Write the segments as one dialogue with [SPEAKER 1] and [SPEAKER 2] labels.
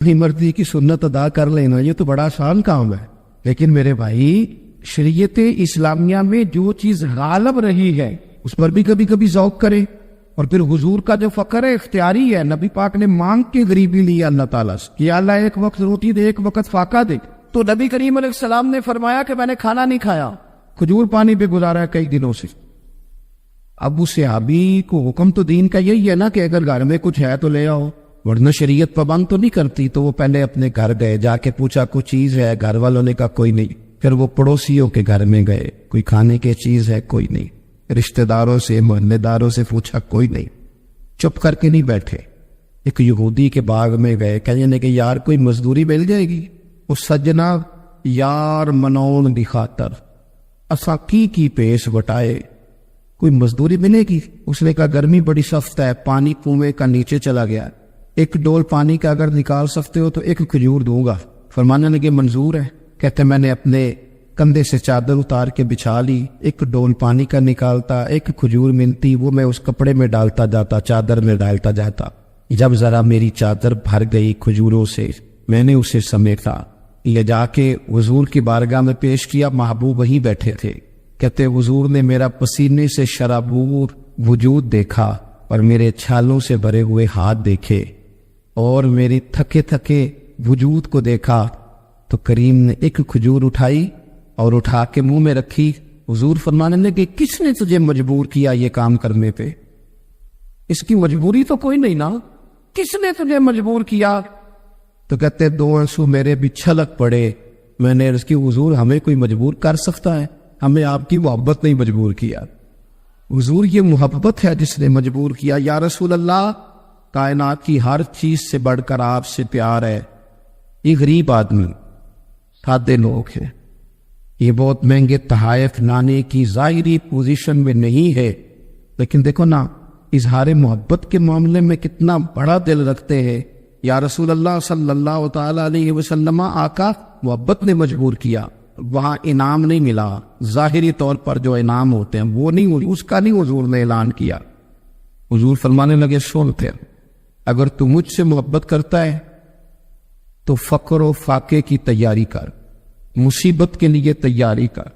[SPEAKER 1] اپنی مرضی کی سنت ادا کر لینا یہ تو بڑا آسان کام ہے، لیکن میرے بھائی شریعت اسلامیہ میں جو چیز غالب رہی ہے اس پر بھی کبھی کبھی ذوق کرے. اور پھر حضور کا جو فقر ہے اختیاری ہے، نبی پاک نے مانگ کے غریبی لی اللہ تعالیٰ سے کہ اللہ ایک وقت روٹی دے ایک وقت فاقہ دے. تو نبی کریم علیہ السلام نے فرمایا کہ میں نے کھانا نہیں کھایا، کھجور پانی پہ گزارا ہے کئی دنوں سے. اب اس صحابی کو حکم تو دین کا یہی ہے نا کہ اگر گھر میں کچھ ہے تو لے آؤ، ورنہ شریعت پابند تو نہیں کرتی. تو وہ پہلے اپنے گھر گئے، جا کے پوچھا کوئی چیز ہے، گھر والوں نے کہا کوئی نہیں. پھر وہ پڑوسیوں کے گھر میں گئے، کوئی کھانے کی چیز ہے کوئی نہیں. رشتہ داروں سے محلے داروں سے پوچھا کوئی نہیں. چپ کر کے نہیں بیٹھے، ایک یہودی کے باغ میں گئے، کہنے کہ یار کوئی مزدوری مل جائے گی. اس سجنا یار منون دی خاطر اساں کی پیش وٹائے، کوئی مزدوری ملے گی؟ اس نے کہا گرمی بڑی سخت ہے، پانی کنویں کا نیچے چلا گیا، ایک ڈول پانی کا اگر نکال سکتے ہو تو ایک کھجور دوں گا. فرمانے لگے منظور ہے. کہتے میں نے اپنے کندھے سے چادر اتار کے بچھا لی، ایک ڈول پانی کا نکالتا، ایک کھجور ملتی، وہ میں اس کپڑے میں ڈالتا جاتا، چادر میں ڈالتا جاتا. جب ذرا میری چادر بھر گئی کھجوروں سے، میں نے اسے سمیٹا، لے جا کے حضور کی بارگاہ میں پیش کیا. محبوب وہیں بیٹھے تھے. کہتے حضور نے میرا پسینے سے شرابور وجود دیکھا اور میرے چھالوں سے بھرے ہوئے ہاتھ دیکھے اور میری تھکے تھکے وجود کو دیکھا. تو کریم نے ایک کھجور اٹھائی اور اٹھا کے منہ میں رکھی. حضور فرمانے لگے کس نے تجھے مجبور کیا یہ کام کرنے پہ؟ اس کی مجبوری تو کوئی نہیں نا، کس نے تجھے مجبور کیا؟ تو کہتے دو آنسو میرے بھی چھلک پڑے. میں نے عرض کی حضور ہمیں کوئی مجبور کر سکتا ہے؟ ہمیں آپ کی محبت نہیں مجبور کیا. حضور یہ محبت ہے جس نے مجبور کیا. یا رسول اللہ کائنات کی ہر چیز سے بڑھ کر آپ سے پیار ہے. یہ غریب آدمی، سادے لوگ ہیں، یہ بہت مہنگے تحائف لانے کی ظاہری پوزیشن میں نہیں ہے، لیکن دیکھو نا اظہار محبت کے معاملے میں کتنا بڑا دل رکھتے ہیں. یا رسول اللہ صلی اللہ تعالی علیہ وسلم آقا محبت نے مجبور کیا. وہاں انعام نہیں ملا، ظاہری طور پر جو انعام ہوتے ہیں وہ نہیں، اس کا نہیں حضور نے اعلان کیا. حضور فرمانے لگے سن پھر اگر تو مجھ سے محبت کرتا ہے تو فقر و فاقے کی تیاری کر، مصیبت کے لیے تیاری کر.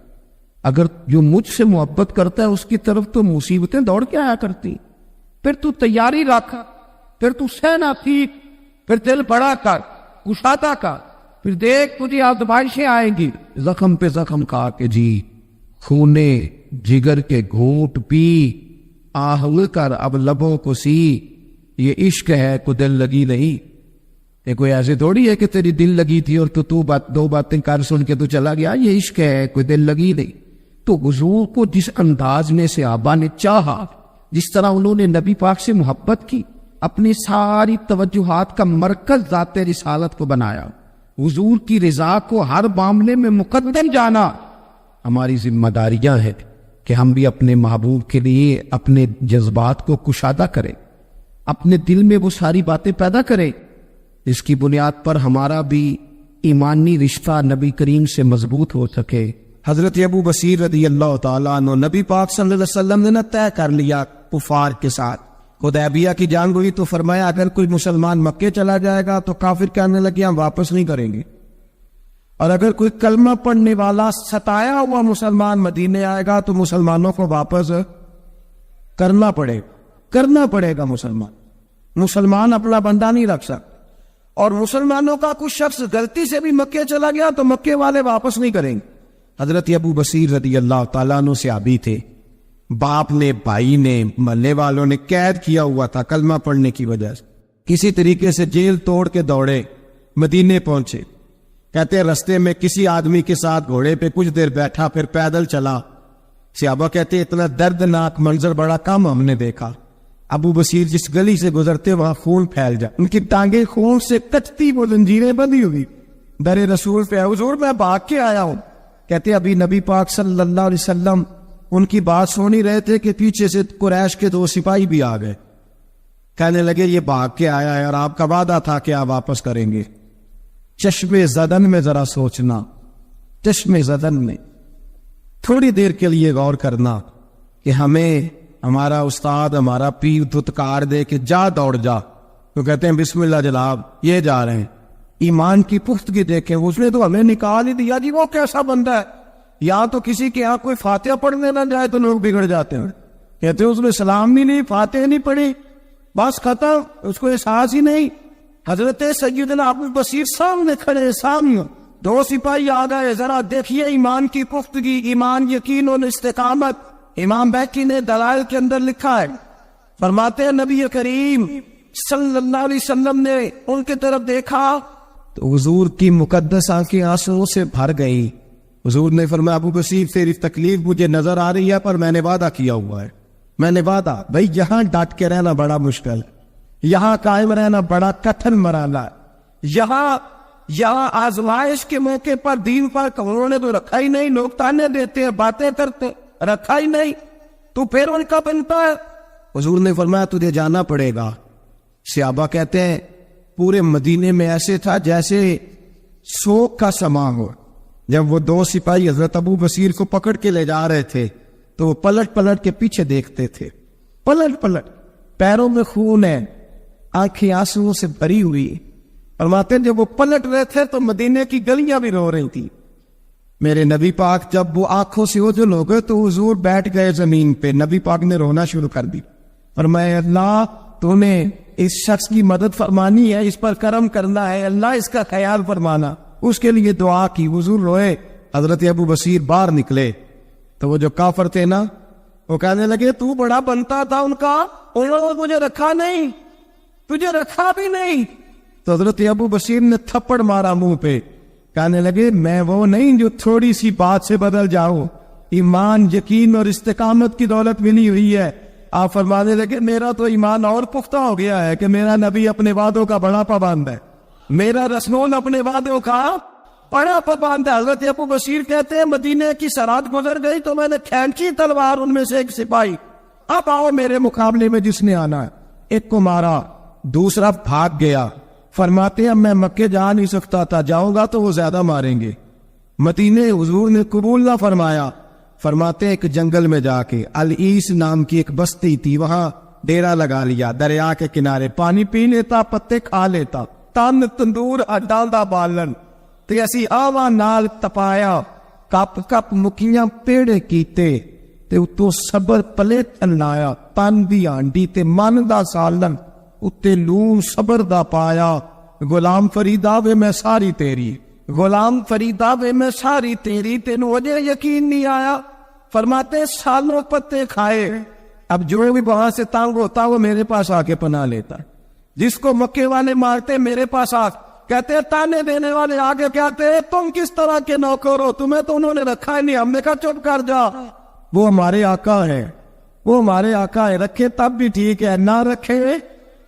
[SPEAKER 1] اگر جو مجھ سے محبت کرتا ہے اس کی طرف تو مصیبتیں دوڑ کے آیا کرتی، پھر تو تیاری رکھ، پھر تو سہنا سیکھ، پھر دل بڑا کر، کشادہ کر، پھر دیکھ تجھے آزمائشیں آئیں گی. زخم پہ زخم کھا کے جی، خونے جگر کے گھونٹ پی، آہل کر اب لبوں کو سی. یہ عشق ہے کو دل لگی نہیں. یہ کوئی ایسے تھوڑی ہے کہ تیری دل لگی تھی اور تو دو باتیں کر سن کے تو چلا گیا. یہ عشق ہے کوئی دل لگی نہیں. تو حضور کو جس انداز میں صحابہ نے چاہا، جس طرح انہوں نے نبی پاک سے محبت کی، اپنی ساری توجہات کا مرکز ذات رسالت کو بنایا، حضور کی رضا کو ہر معاملے میں مقدم جانا. ہماری ذمہ داریاں ہیں کہ ہم بھی اپنے محبوب کے لیے اپنے جذبات کو کشادہ کریں، اپنے دل میں وہ ساری باتیں پیدا کریں جس کی بنیاد پر ہمارا بھی ایمانی رشتہ نبی کریم سے مضبوط ہو سکے. حضرت ابو بصیر رضی اللہ تعالیٰ عنہ، نبی پاک صلی اللہ علیہ وسلم نے نہ طے کر لیا کفار کے ساتھ حدیبیہ کی جنگ ہوئی تو فرمایا اگر کوئی مسلمان مکے چلا جائے گا تو کافر کہنے لگے ہم واپس نہیں کریں گے، اور اگر کوئی کلمہ پڑھنے والا ستایا ہوا مسلمان مدینے آئے گا تو مسلمانوں کو واپس کرنا پڑے گا. مسلمان اپنا بندہ نہیں رکھ سکتا. اور مسلمانوں کا کچھ شخص غلطی سے بھی مکے چلا گیا تو مکے والے واپس نہیں کریں گے. حضرت ابو بصیر رضی اللہ تعالیٰ عنہ صحابی تھے، باپ نے، بھائی نے، محلے والوں نے قید کیا ہوا تھا کلمہ پڑھنے کی وجہ سے. کسی طریقے سے جیل توڑ کے دوڑے مدینے پہنچے. کہتے رستے میں کسی آدمی کے ساتھ گھوڑے پہ کچھ دیر بیٹھا، پھر پیدل چلا. صحابہ کہتے اتنا دردناک منظر بڑا کم ہم نے دیکھا. ابو بصیر جس گلی سے گزرتے وہاں خون پھیل جائے، ان کی ٹانگیں خون سے کچتی، وہ زنجیریں بندھی ہوئی. در رسول پہ حضور میں بھاگ کے آیا ہوں. کہتے ابھی نبی پاک صلی اللہ علیہ وسلم ان کی بات سن ہی رہے تھے کہ پیچھے سے قریش کے 2 سپاہی بھی آ گئے. کہنے لگے یہ بھاگ کے آیا ہے اور آپ کا وعدہ تھا کہ آپ واپس کریں گے. چشم زدن میں ذرا سوچنا، چشم زدن میں تھوڑی دیر کے لیے غور کرنا کہ ہمیں ہمارا استاد، ہمارا پیر دھتکار دے کہ جا دوڑ جا، تو کہتے ہیں بسم اللہ جناب یہ جا رہے ہیں، ایمان کی پختگی دیکھیں، اس نے تو ہمیں نکال ہی دیا جی، وہ کیسا بندہ ہے، یہاں تو کسی کے یہاں کوئی فاتحہ پڑھنے نہ جائے تو لوگ بگڑ جاتے ہیں، کہتے ہیں اس نے سلام بھی نہیں، فاتحہ نہیں پڑھی، بس ختم، اس کو احساس ہی نہیں۔ حضرت سیدنا ابو بصیر سامنے کھڑے، سامنے 2 سپاہی آ گئے، ذرا دیکھیے ایمان کی پختگی، ایمان، یقین اور استقامت۔ امام بیہقی نے دلائل کے اندر لکھا ہے، فرماتے ہیں نبی کریم صلی اللہ علیہ وسلم نے ان کی طرف دیکھا تو حضور کی مقدس آنکھیں آنسوؤں سے بھر گئی۔ حضور نے فرمایا ابو بصیر تیری تکلیف مجھے نظر آ رہی ہے، پر میں نے وعدہ کیا ہوا ہے، میں نے وعدہ، بھائی یہاں ڈٹ کے رہنا بڑا مشکل، یہاں قائم رہنا بڑا کٹھن مرحلہ، یہاں آزمائش کے موقع پر دین پر انہوں نے تو رکھا ہی نہیں، لوگ تانے دیتے ہیں، باتیں کرتے، رکھا ہی نہیں، تو پھر ان کا بنتا ہے۔ حضور نے فرمایا تجھے جانا پڑے گا۔ صحابہ کہتے ہیں پورے مدینے میں ایسے تھا جیسے سوگ کا سما ہو۔ جب وہ 2 سپاہی حضرت ابو بصیر کو پکڑ کے لے جا رہے تھے تو وہ پلٹ پلٹ کے پیچھے دیکھتے تھے، پلٹ پلٹ، پیروں میں خون ہے، آنکھیں آنسوؤں سے بھری ہوئی۔ فرماتے ہیں جب وہ پلٹ رہے تھے تو مدینے کی گلیاں بھی رو رہی تھی۔ میرے نبی پاک جب وہ آنکھوں سے اوجھل ہو گئے تو حضور بیٹھ گئے زمین پہ، نبی پاک نے رونا شروع کر دی، فرمایا اللہ تو نے اس شخص کی مدد فرمانی ہے، اس پر کرم کرنا ہے، اللہ اس کا خیال فرمانا، اس کے لیے دعا کی، حضور روئے۔ حضرت ابو بصیر باہر نکلے تو وہ جو کافر تھے نا، وہ کہنے لگے تو بڑا بنتا تھا ان کا، انہوں نے مجھے رکھا نہیں، تجھے رکھا بھی نہیں۔ تو حضرت ابو بصیر نے تھپڑ مارا منہ پہ، کہنے لگے میں وہ نہیں جو تھوڑی سی بات سے بدل جاؤں، ایمان، یقین اور استقامت کی دولت ملی ہوئی ہے۔ آپ فرمانے لگے میرا تو ایمان اور پختہ ہو گیا ہے کہ میرا نبی اپنے وعدوں کا بڑا پابند ہے، میرا رسول اپنے وعدوں کا بڑا پابند ہے۔ حضرت ابو بصیر کہتے ہیں مدینے کی سرحد گزر گئی تو میں نے کھینچی تلوار، ان میں سے ایک سپاہی، اب آؤ میرے مقابلے میں جس نے آنا ہے، ایک کو مارا، دوسرا بھاگ گیا۔ فرماتے ہیں میں مکے جا نہیں سکتا تھا، جاؤں گا تو وہ زیادہ ماریں گے، مدینے حضور نے قبول نہ فرمایا۔ فرماتے ایک جنگل میں جا کے العیس نام کی ایک بستی تھی، وہاں ڈیرا لگا لیا، دریا کے کنارے، پانی پی لیتا، پتے کھا لیتا، تن تندور ڈالدا بالن تے اسی آوا نال تپایا، کپ کپ مکیاں پیڑے کیتے تے اتو صبر پلے تلایا، تن دی ہانڈی تے من دا سالن اتے لون صبر دا پایا، غلام فریدا وے میں ساری تیری، غلام فریدا وے میں ساری تیری، تینوں وجہ یقین نہیں آیا۔ فرماتے سالوں پتے کھائے، اب جو بھی وہاں سے تانگ ہوتا وہ میرے پاس آ کے پناہ لیتا، جس کو مکے والے مارتے میرے پاس آ کہتے تانے دینے والے آگے کہتے تم کس طرح کے نوکر ہو، تمہیں تو انہوں نے رکھا ہی نہیں، ہم نے کہا چپ کر جا، وہ ہمارے آقا ہے، وہ ہمارے آقا ہے، رکھے تب بھی ٹھیک ہے، نہ رکھے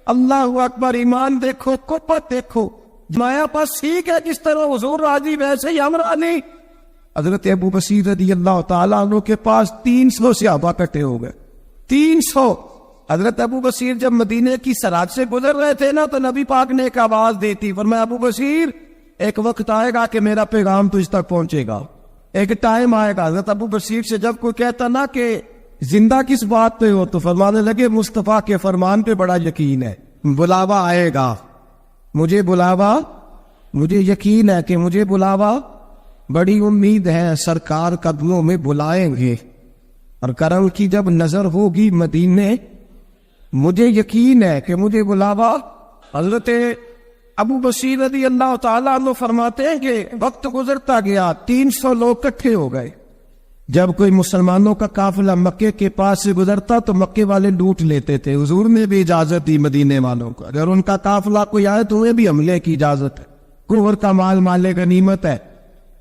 [SPEAKER 1] اللہ اکبر، ایمان دیکھو، قوت دیکھو، مایا پاس ٹھیک ہے، جس طرح حضور راضی ویسے ہی ہم راضی۔ حضرت ابو بصیر رضی اللہ تعالیٰ عنہ کے پاس 300 صحابہ اکٹھے ہو گئے، 300۔ حضرت ابو بصیر جب مدینے کی سرحد سے گزر رہے تھے نا تو نبی پاک نے ایک آواز دی تھی، فرمایا ابو بصیر ایک وقت آئے گا کہ میرا پیغام تجھ تک پہنچے گا، ایک ٹائم آئے گا۔ حضرت ابو بصیر سے جب کوئی کہتا نا کہ زندہ کس بات پہ ہو تو فرمانے لگے مصطفیٰ کے فرمان پہ بڑا یقین ہے، بلاوا آئے گا، مجھے بلاوا، مجھے یقین ہے کہ مجھے بلاوا، بڑی امید ہے سرکار قدموں میں بلائیں گے، اور کرم کی جب نظر ہوگی مدینے، مجھے یقین ہے کہ مجھے بلاوا۔ حضرت ابو بصیر رضی اللہ تعالیٰ عنہ فرماتے ہیں کہ وقت گزرتا گیا، 300 لوگ اکٹھے ہو گئے۔ جب کوئی مسلمانوں کا قافلہ مکے کے پاس سے گزرتا تو مکے والے لوٹ لیتے تھے، حضور نے بھی اجازت دی مدینے والوں کو، اگر ان کا قافلہ کوئی آئے تو انہیں بھی حملے کی اجازت ہے، کفر کا مال مال غنیمت ہے۔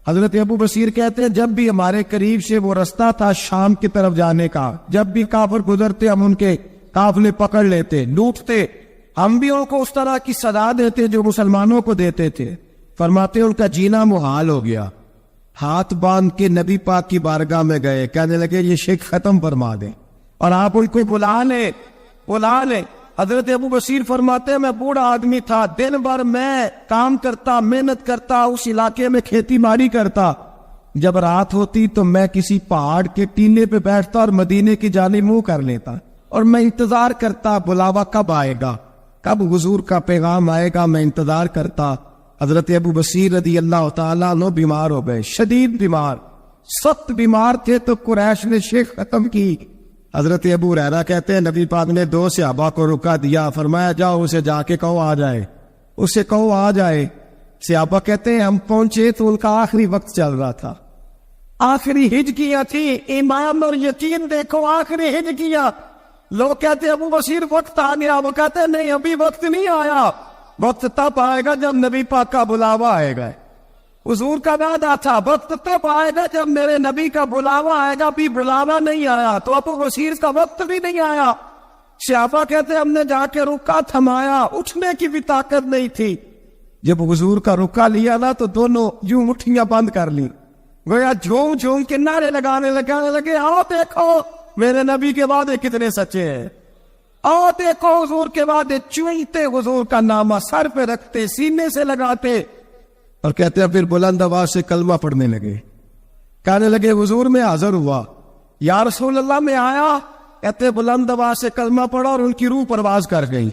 [SPEAKER 1] حضرت ابو بصیر کہتے ہیں جب بھی ہمارے قریب سے وہ رستہ تھا شام کی طرف جانے کا، جب بھی کافر گزرتے ہم ان کے قافلے پکڑ لیتے، لوٹتے، ہم بھی ان کو اس طرح کی سزا دیتے جو مسلمانوں کو دیتے تھے۔ فرماتے ان کا جینا محال ہو گیا، ہاتھ باندھ کے نبی پاک کی بارگاہ میں گئے، کہنے لگے یہ شرک ختم فرما دیں اور آپ ان کو بلا لیں، بلا لیں۔ حضرت ابو بصیر فرماتے ہیں میں بوڑھا آدمی تھا، دن بھر میں کام کرتا، محنت کرتا، اس علاقے میں کھیتی باڑی کرتا، جب رات ہوتی تو میں کسی پہاڑ کے ٹیلے پہ بیٹھتا اور مدینے کی جانب منہ کر لیتا اور میں انتظار کرتا بلاوا کب آئے گا، کب حضور کا پیغام آئے گا، میں انتظار کرتا۔
[SPEAKER 2] حضرت ابو بصیر رضی اللہ تعالیٰ عنہ بیمار ہو گئے، شدید بیمار، سخت بیمار تھے، تو قریش نے شیخ ختم کی۔ حضرت ابو ہریرہ کہتے ہیں نبی پاک نے 2 صحابہ کو رکا دیا، فرمایا جاؤ اسے جا کے کہو آ جائے، اسے کہو آ جائے۔ صحابہ کہتے ہیں ہم پہنچے تو ان کا آخری وقت چل رہا تھا، آخری ہجکیاں تھی، ایمان اور یقین دیکھو، آخری ہجکیاں۔ لوگ کہتے ہیں ابو بصیر وقت آ گیا، وہ کہتے ہیں نہیں ابھی وقت نہیں آیا، وقت تب آئے گا جب نبی پاک کا بلاوا آئے گا۔ حضور کا وعدہ تھا وقت تب آئے گا جب میرے نبی کا بلاوا آئے گا، ابھی بلاوا نہیں آیا، تو ابو بصیر کا وقت بھی نہیں آیا۔ صحابہ کہتے ہیں ہم نے جا کے رکا تھمایا، اٹھنے کی بھی طاقت نہیں تھی۔ جب حضور کا رکا لیا نا تو دونوں یوں مٹھیاں بند کر لی، گویا جھوم جھوم کے نعرے لگانے لگے آؤ دیکھو میرے نبی کے وعدے کتنے سچے ہیں، آؤ دیکھو حضور کے وعدے، چومتے حضور کا نامہ سر پہ رکھتے، سینے سے لگاتے، اور کہتے ہیں پھر بلند آواز سے کلمہ پڑھنے لگے، کہنے لگے حضور میں حاضر ہوا، یا رسول اللہ میں آیا، کہتے بلند آواز سے کلمہ پڑھا اور ان کی روح پرواز کر گئی،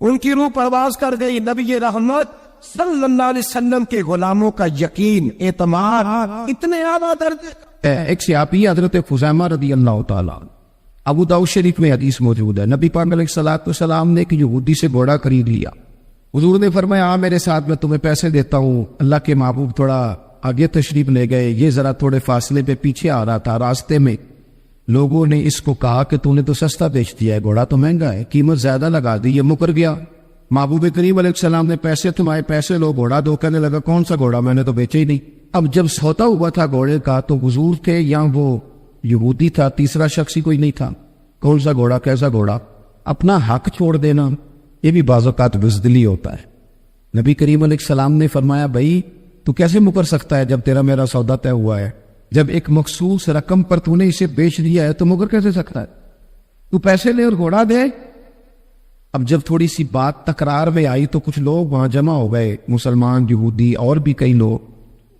[SPEAKER 2] ان کی روح پرواز کر گئی۔ نبی رحمت صلی اللہ علیہ وسلم کے غلاموں کا یقین، اعتماد اتنے اعلیٰ درجے۔
[SPEAKER 1] ایک صحابی حضرت خزیمہ رضی اللہ تعالیٰ، ابو داؤد شریف میں حدیث موجود ہے، نبی پاک علیہ السلام نے ایک یہودی سے گھوڑا خرید لیا، حضور نے فرمایا آ میرے ساتھ میں تمہیں پیسے دیتا ہوں۔ اللہ کے محبوب تھوڑا آگے تشریف لے گئے، یہ ذرا تھوڑے فاصلے پہ پیچھے آ رہا تھا، راستے میں لوگوں نے اس کو کہا کہ تو نے تو سستا بیچ دیا ہے، گھوڑا تو مہنگا ہے، قیمت زیادہ لگا دی، یہ مکر گیا۔ محبوب کریم علیہ السلام نے پیسے تمہارے پیسے لو، گھوڑا دو، کہنے لگا کون سا گھوڑا، میں نے تو بیچے ہی نہیں۔ اب جب سوتا ہوا تھا گھوڑے کا تو حضور تھے یا وہ یہودی تھا، تیسرا شخص ہی کوئی نہیں تھا، کون سا گھوڑا کیسا گھوڑا، اپنا حق چھوڑ دینا یہ بھی بعض اوقات بزدلی ہوتا ہے۔ نبی کریم علیہ السلام نے فرمایا بھائی تو کیسے مکر سکتا ہے جب تیرا میرا سودا طے ہوا ہے، جب ایک مخصوص رقم پر تو نے اسے بیچ دیا ہے تو مکر کیسے سکتا ہے، تو پیسے لے اور گھوڑا دے۔ اب جب تھوڑی سی بات تکرار میں آئی تو کچھ لوگ وہاں جمع ہو گئے، مسلمان، یہودی اور بھی کئی لوگ۔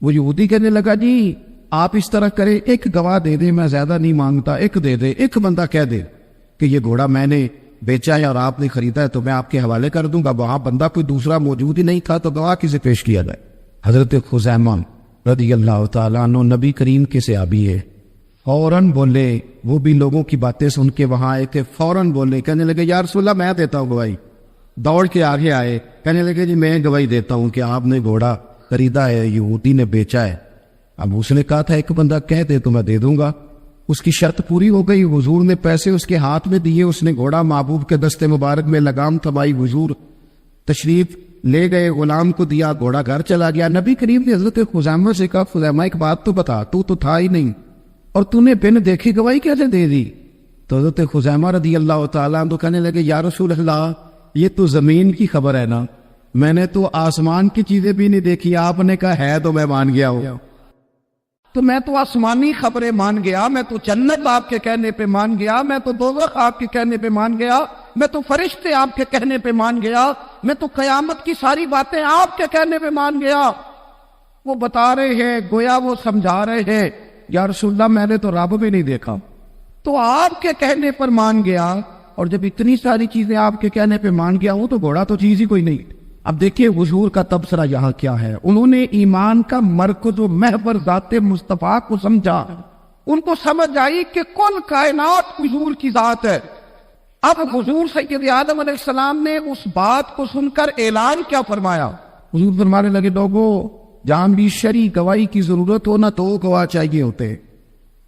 [SPEAKER 1] وہ یہودی کہنے لگا جی آپ اس طرح کریں، ایک گواہ دے دیں، میں زیادہ نہیں مانگتا، ایک دے دے، ایک بندہ کہہ دے کہ یہ گھوڑا میں نے بیچا ہے اور آپ نے خریدا ہے تو میں آپ کے حوالے کر دوں گا۔ وہاں بندہ کوئی دوسرا موجود ہی نہیں تھا تو گواہ کسے پیش کیا جائے؟ حضرت خزیمہ رضی اللہ تعالیٰ عنہ نبی کریم کے صحابی ہے، فوراً بولے، وہ بھی لوگوں کی باتیں سن کے وہاں آئے تھے، فوراً بولے، کہنے لگے یا رسول اللہ میں دیتا ہوں گواہی۔ دوڑ کے آگے آئے، کہنے لگے جی میں گواہی دیتا ہوں کہ آپ نے گھوڑا خریدا ہے، یہودی نے بیچا ہے۔ اب اس نے کہا تھا ایک بندہ کہہ دے تو میں دے دوں گا، اس کی شرط پوری ہو گئی، حضور نے پیسے اس کے ہاتھ میں دیے، اس نے گھوڑا محبوب کے دستے مبارک میں لگام تھمائی، حضور تشریف لے گئے، غلام کو دیا، گھوڑا گھر چلا گیا۔ نبی کریم نے حضرت خزیمہ سے کہا خزیمہ ایک بات تو بتا، تو تھا ہی نہیں اور تو نے بن دیکھی گواہی کیسے دے دی؟ تو حضرت خزیمہ رضی اللہ تعالیٰ عنہ کہنے لگے یا رسول اللہ یہ تو زمین کی خبر ہے نا، میں نے تو آسمان کی چیزیں بھی نہیں دیکھی، آپ نے کہا ہے تو میں مان گیا ہوں، تو میں تو آسمانی خبریں مان گیا، میں تو جنت آپ کے کہنے پہ مان گیا، میں تو دوزخ آپ کے کہنے پہ مان گیا، میں تو فرشتے آپ کے کہنے پہ مان گیا، میں تو قیامت کی ساری باتیں آپ کے کہنے پہ مان گیا۔ وہ بتا رہے ہیں، گویا وہ سمجھا رہے ہیں یا رسول اللہ میں نے تو رب بھی نہیں دیکھا، تو آپ کے کہنے پر مان گیا، اور جب اتنی ساری چیزیں آپ کے کہنے پہ مان گیا ہوں تو گھوڑا تو چیز ہی کوئی نہیں۔ اب دیکھیے حضور کا تبصرہ یہاں کیا ہے، انہوں نے ایمان کا مرکز و محور ذات مصطفیٰ کو سمجھا، ان کو سمجھ آئی کہ کل کائنات حضور کی ذات ہے۔ اب حضور سید آدم علیہ السلام نے اس بات کو سن کر اعلان کیا فرمایا؟ حضور فرمانے لگے لوگوں جہاں بھی شرعی گواہی کی ضرورت ہو نا تو گواہ چاہیے ہوتے،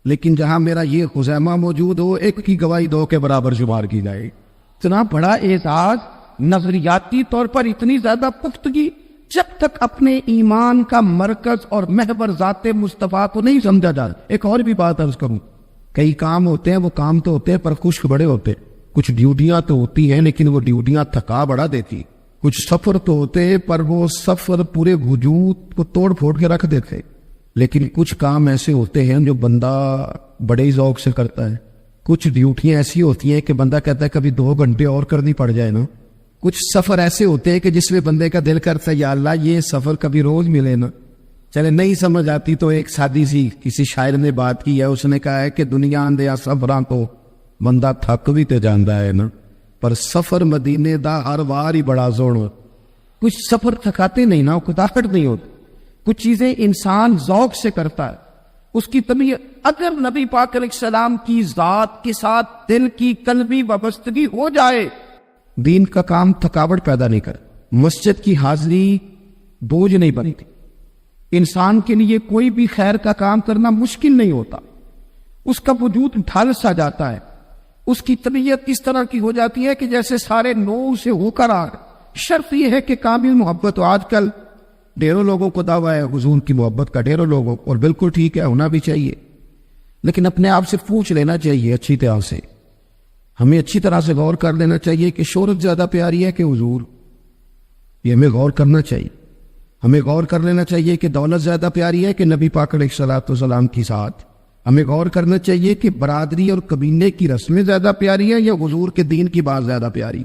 [SPEAKER 1] لیکن جہاں میرا یہ خزیمہ موجود ہو ایک کی گواہی دو کے برابر شمار کی جائے۔ اتنا بڑا اعزاز، نظریاتی طور پر اتنی زیادہ پختگی، جب تک اپنے ایمان کا مرکز اور محور ذات مصطفیٰ کو نہیں سمجھا جائے۔ ایک اور بھی بات عرض کروں، کئی کام ہوتے ہیں، وہ کام تو ہوتے ہیں پر خشک بڑے ہوتے، کچھ ڈیوٹیاں تو ہوتی ہیں لیکن وہ ڈیوٹیاں تھکا بڑا دیتی، کچھ سفر تو ہوتے ہیں پر وہ سفر پورے وجود کو توڑ پھوڑ کے رکھ دیتے، لیکن کچھ کام ایسے ہوتے ہیں جو بندہ بڑے ہی ذوق سے کرتا ہے، کچھ ڈیوٹیاں ایسی ہوتی ہیں کہ بندہ کہتا ہے کبھی 2 گھنٹے اور کرنی پڑ جائے نا، کچھ سفر ایسے ہوتے ہیں کہ جس میں بندے کا دل کرتا ہے یا اللہ یہ سفر کبھی روز ملے نا۔ چلے نہیں سمجھ آتی تو ایک سادی سی کسی شاعر نے بات کی ہے، اس نے کہا ہے کہ دنیا اندیا سفراں تو بندہ تھک بھی تے جاندا ہے نا، پر سفر مدینے دا ہر وار ہی بڑا سوہنا۔ کچھ سفر تھکاتے نہیں نا، اکتاہٹ نہیں ہوتی، کچھ چیزیں انسان ذوق سے کرتا ہے، اس کی طبیعت اگر نبی پاک علیہ السلام کی ذات کے ساتھ دل کی قلبی وابستگی ہو جائے، دین کا کام تھکاوٹ پیدا نہیں کر، مسجد کی حاضری بوجھ نہیں بنتی، انسان کے لیے کوئی بھی خیر کا کام کرنا مشکل نہیں ہوتا، اس کا وجود ڈھل سا جاتا ہے، اس کی طبیعت اس طرح کی ہو جاتی ہے کہ جیسے سارے نور سے ہو کر آ گئے۔ شرط یہ ہے کہ کامل محبت ہو۔ آج کل ڈھیروں لوگوں کو دعویٰ ہے حضور کی محبت کا، ڈھیروں لوگوں، اور بالکل ٹھیک ہے، ہونا بھی چاہیے، لیکن اپنے آپ سے پوچھ لینا چاہیے اچھی طرح سے، ہمیں اچھی طرح سے غور کر لینا چاہیے کہ شہرت زیادہ پیاری ہے کہ حضور، یہ ہمیں غور کرنا چاہیے۔ ہمیں غور کر لینا چاہیے کہ دولت زیادہ پیاری ہے کہ نبی پاک علیہ الصلوۃ والسلام کی ساتھ۔ ہمیں غور کرنا چاہیے کہ برادری اور قبیلے کی رسمیں زیادہ پیاری ہے یا حضور کے دین کی بات زیادہ پیاری۔